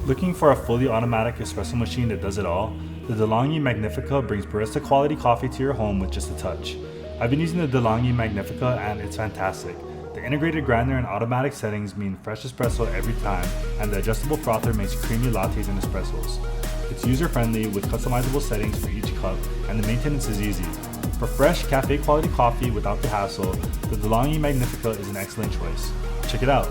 Looking for a fully automatic espresso machine that does it all? The DeLonghi Magnifica brings barista quality coffee to your home with just a touch. I've been using the DeLonghi Magnifica and it's fantastic. The integrated grinder and automatic settings mean fresh espresso every time, and the adjustable frother makes creamy lattes and espressos. It's user-friendly with customizable settings for each cup, and the maintenance is easy. For fresh, cafe-quality coffee without the hassle, the DeLonghi Magnifica is an excellent choice. Check it out!